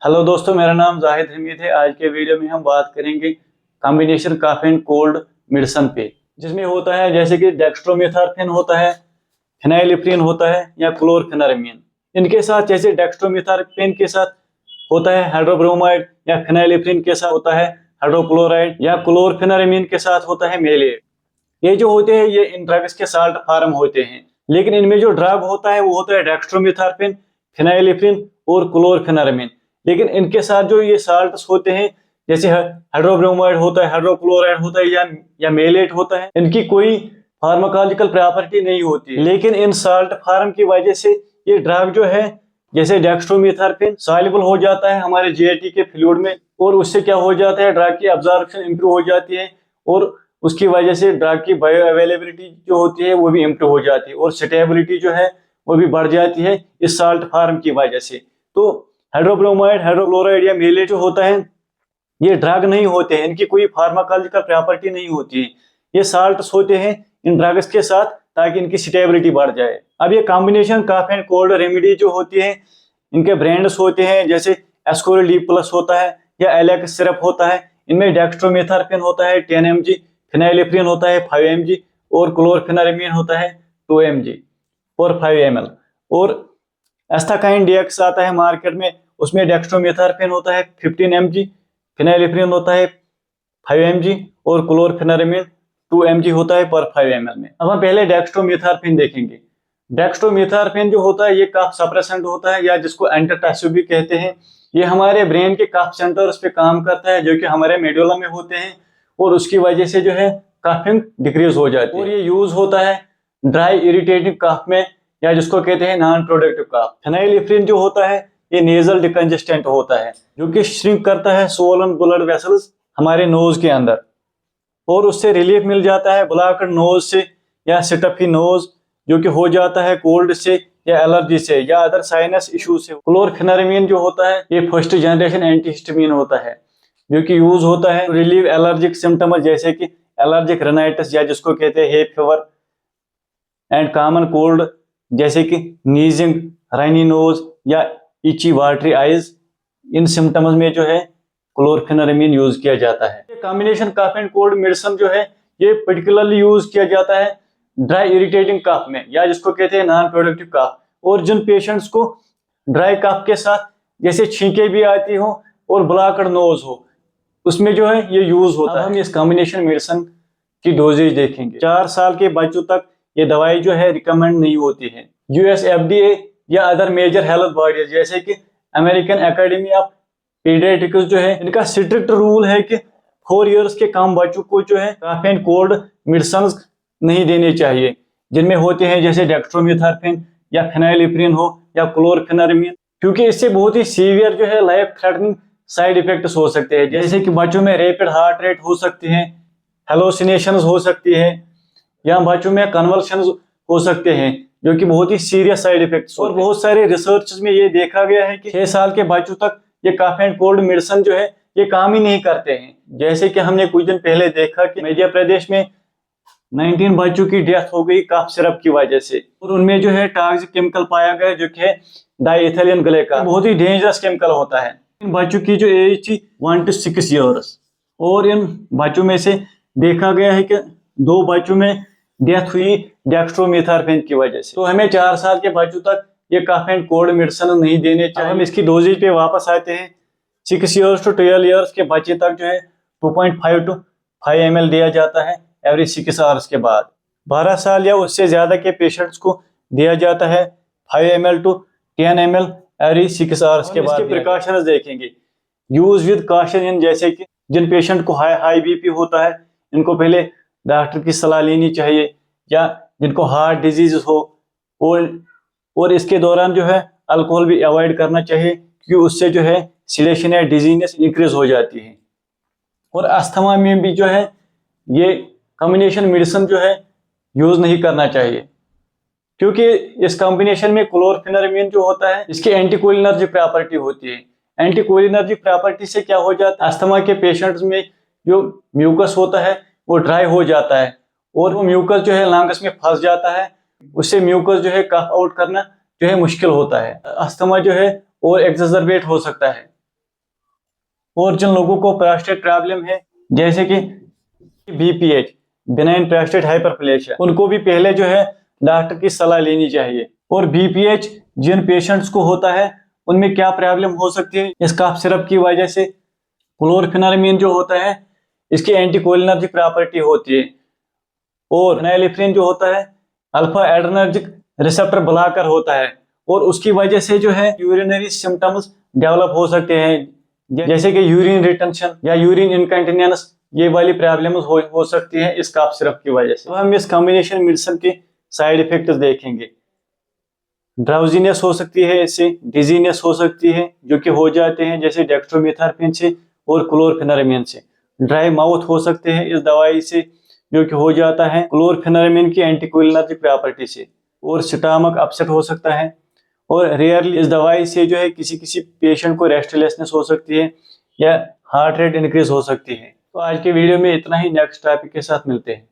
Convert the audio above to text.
Hello दोस्तों, मेरा नाम जाहिद हमीद है। आज के वीडियो में हम बात करेंगे combination cough and cold medicine पे, जिसमें होता है जैसे कि डेक्स्ट्रोमेथार्फेन होता है, फेनाइलिफ्रीन होता है या क्लोरफेनारामीन। इनके साथ जैसे डेक्स्ट्रोमेथार्फेन के साथ होता है हाइड्रोब्रोमाइड या फेनाइलिफ्रीन के साथ होता है हाइड्रोक्लोराइड या क्लोरफेनारामीन के साथ होता है मेलेट। ये जो होते हैं ये इन ड्रग्स के साल्ट फार्म होते हैं, लेकिन इनमें जो ड्रग होता है वो होता है डेक्स्ट्रोमेथार्फेन, फेनाइलिफ्रीन और क्लोरफेनारामीन। लेकिन इनके साथ जो ये साल्ट्स होते हैं जैसे हाइड्रोब्रोमाइड होता है, हाइड्रोक्लोराइड होता है या मेलेट होता है, इनकी कोई फार्माकोलॉजिकल प्रॉपर्टी नहीं होती है। लेकिन इन साल्ट फार्म की वजह से ये ड्रग जो है जैसे डेक्स्ट्रोमेथार्फेन सॉल्युबल हो जाता है हमारे जीआईटी के फ्लूइड में, और उससे क्या हो जाता है ड्रग की अब्जॉर्प्शन इंप्रूव हो जाती है और उसकी वजह से ड्रग की बायो अवेलेबिलिटी जो होती है वो भी इंप्रूव हो जाती है और स्टेबिलिटी जो है वो भी बढ़ जाती है इस साल्ट फार्म की वजह से। तो हाइड्रोब्रोमाइड, हाइड्रोक्लोराइड या मेलेट जो होता है ये ड्रग नहीं होते हैं, इनकी कोई फार्माकोलॉजिकल प्रॉपर्टी नहीं होती है। ये साल्ट्स होते हैं इन ड्रग्स के साथ ताकि इनकी स्टेबिलिटी बढ़ जाए। अब ये combination cough and cold remedy जो होती है इनके ब्रांड्स होते हैं जैसे एस्कोरिल डी प्लस होता है या एलेक्स सिरप होता है। इनमें डेक्स्ट्रोमेथार्फेन होता है 10 mg, फेनाइलिफ्रीन होता है 5 mg और क्लोरफेनारामीन होता है 2 mg और 5 ml। और एस्थाकाइन डीएक्स आता है मार्केट में, उसमें डेक्स्ट्रोमेथार्फेन होता है 15 mg, फेनाइलिफ्रीन होता है 5 mg और क्लोरफेनारामीन 2 mg होता है पर 5 ml में। अब हम पहले डेक्स्ट्रोमेथार्फेन देखेंगे। डेक्स्ट्रोमेथार्फेन जो होता है ये कफ सप्रेसेंट होता है या जिसको एंटाटासिव भी कहते हैं। ये हमारे ब्रेन के कफ सेंटर्स पे काम करता है जो कि हमारे मेडुला में होते हैं और उसकी वजह से जो है कफिंग डिक्रीज हो जाती है। और ये यूज होता है ड्राई इरिटेटिंग कफ में या जिसको कहते हैं नॉन प्रोडक्टिव कफ। फेनाइलिफ्रीन जो होता है ये नेजल डिकंजेस्टेंट होता है जो कि श्रिंक करता है स्वोलन ब्लड वेसल्स हमारे नोज के अंदर और उससे रिलीफ मिल जाता है ब्लॉक्ड नोज से या स्टफी नोज जो कि हो जाता है कोल्ड से या एलर्जी से या अदर साइनस इशू से। क्लोरफेनारामीन जो होता है ये फर्स्ट जनरेशन एंटीहिस्टामिन होता है जो कि यूज होता है रिलीव एलर्जिक सिम्टम्स जैसे कि एलर्जिक राइनाइटिस या जिसको कहते हैं hay fever and common cold जैसे कि नीजिंग, रनी नोज या इची वाटरी आइज। इन सिम्टम्स में जो है क्लोरफेनारामीन यूज किया जाता है। Combination cough and cold medicine जो है ये पर्टिकुलरली यूज किया जाता है ड्राई इरिटेटिंग कफ में या जिसको कहते हैं नॉन प्रोडक्टिव कफ। और जिन पेशेंट्स को ड्राई कफ के साथ जैसे छींके भी आती हो और ब्लॉक्ड नोज हो उसमें जो है ये यूज होता है। हम इस कॉम्बिनेशन मेडिसिन की डोजेज देखेंगे। 4 साल के बच्चों तक ये दवाई जो है रिकमेंड नहीं होती है। यूएस FDA या अदर मेजर हेल्थ बॉडीज जैसे कि अमेरिकन एकेडमी ऑफ पीडियाट्रिक्स जो है इनका स्ट्रिक्ट रूल है कि 4 इयर्स के कम बच्चों को जो है कफ एंड कोल्ड मेडिसिन नहीं देने चाहिए जिनमें होते हैं जैसे डेक्स्ट्रोमेथार्फेन या फेनाइलिफ्रीन हो या क्लोरफेनारामीन, क्योंकि इससे बहुत ही सीवियर जो है लाइफ थ्रेटनिंग साइड इफेक्ट्स हो सकते हैं जैसे कि बच्चों में रैपिड हार्ट रेट हो सकती है, हेलोसिनेशंस हो सकती है या बच्चों में कन्वल्शंस हो सकते हैं जो कि बहुत ही सीरियस साइड इफेक्ट्स। और बहुत सारे रिसर्च में ये देखा गया है कि 6 साल के बच्चों तक ये कफ एंड कोल्ड मेडिसिन जो है ये काम ही नहीं करते हैं। जैसे कि हमने कुछ दिन पहले देखा कि मध्य प्रदेश में 19 बच्चों की डेथ हो गई कफ सिरप की वजह से और उनमें जो है टॉक्सिक केमिकल पाया गया जो कि है डाइएथिलीन ग्लाइकॉल, बहुत ही डेंजरस केमिकल होता है। इन बच्चों की जो एज थी 1 to 6 ईयर्स और इन बच्चों में से देखा गया है कि 2 बच्चों में डेथ हुई डेक्स्ट्रोमेथार्फेन की वजह से। तो हमें 4 साल के बच्चों तक ये कफ एंड कोल्ड मेडिसिन नहीं देने चाहिए। हम इसकी डोजेज पे वापस आते हैं। 6 ईयर्स to 12 ईयर्स के बच्चे तक जो है 2.5 to 5 ml दिया जाता है एवरी 6 आवर्स के बाद। 12 साल या उससे ज्यादा के पेशेंट्स को दिया जाता है 5 ml to 10 ml every 6 hours के बाद। प्रिकॉशंस देखेंगे। यूज विद कॉशन इन जैसे कि जिन पेशेंट को हाई बीपी होता है इनको पहले डॉक्टर की सलाह लेनी चाहिए या जिनको हार्ट डिजीज हो और इसके दौरान जो है अल्कोहल भी अवॉइड करना चाहिए क्योंकि उससे जो है सिलेशन या डिजीनेस इंक्रीज हो जाती है। और अस्थमा में भी जो है ये कॉम्बिनेशन मेडिसिन जो है यूज नहीं करना चाहिए क्योंकि इस कॉम्बिनेशन में क्लोरफेनारामीन जो होता है इसकी एंटीकोलिनर्जिक प्रॉपर्टी होती है। एंटीकोलिनर्जिक प्रॉपर्टी से क्या हो जाता है अस्थमा के पेशेंट्स में जो म्यूकस होता है वो ड्राई हो जाता है और वो म्यूकस जो है लंग्स में फंस जाता है, उससे म्यूकस जो है कफ आउट करना जो है मुश्किल होता है। अस्थमा जो है और एक्सजर्बेट हो सकता है और जिन लोगों को प्रोस्टेट प्रॉब्लम है जैसे कि BPH बिनाइन प्रोस्टेट हाइपरप्लेशिया, उनको भी पहले जो है डॉक्टर की सलाह लेनी चाहिए। और BPH जिन पेशेंट्स को होता है उनमें क्या प्रॉब्लम हो सकती है, इस कफ सिरप की वजह से क्लोरफेनरमिन जो होता है इसकी एंटीकोलिनर्जिक प्रॉपर्टी होती है, और फेनाइलेफ्रिन जो होता है अल्फा एड्रेनर्जिक रिसेप्टर ब्लॉकर होता है, और उसकी वजह से जो है यूरिनरी सिम्टम्स डेवलप हो सकते हैं जैसे कि यूरिन रिटेंशन या यूरिन इनकंटिनेंस, ये वाली प्रॉब्लम्स हो सकती है इस कफ सिरप की वजह से। तो हम इस कॉम्बिनेशन मेडिसिन के साइड इफेक्ट्स देखेंगे। ड्राउजीनेस हो सकती है, इससे डिजीनेस हो सकती है जो कि हो जाते हैं जैसे डेक्स्ट्रोमेथार्फिन से और क्लोरफेनरमिन से। ड्राई माउथ हो सकते हैं इस दवाई से जो कि हो जाता है क्लोरफेनरमिन की एंटीकोलिनर्जिक प्रॉपर्टी से, और स्टमक अपसेट हो सकता है। और रेयरली इस दवाई से जो है किसी किसी पेशेंट को रेस्टलेसनेस हो सकती है या हार्ट रेट इंक्रीज हो सकती है। तो आज के वीडियो में इतना ही, नेक्स्ट टॉपिक के साथ मिलते हैं।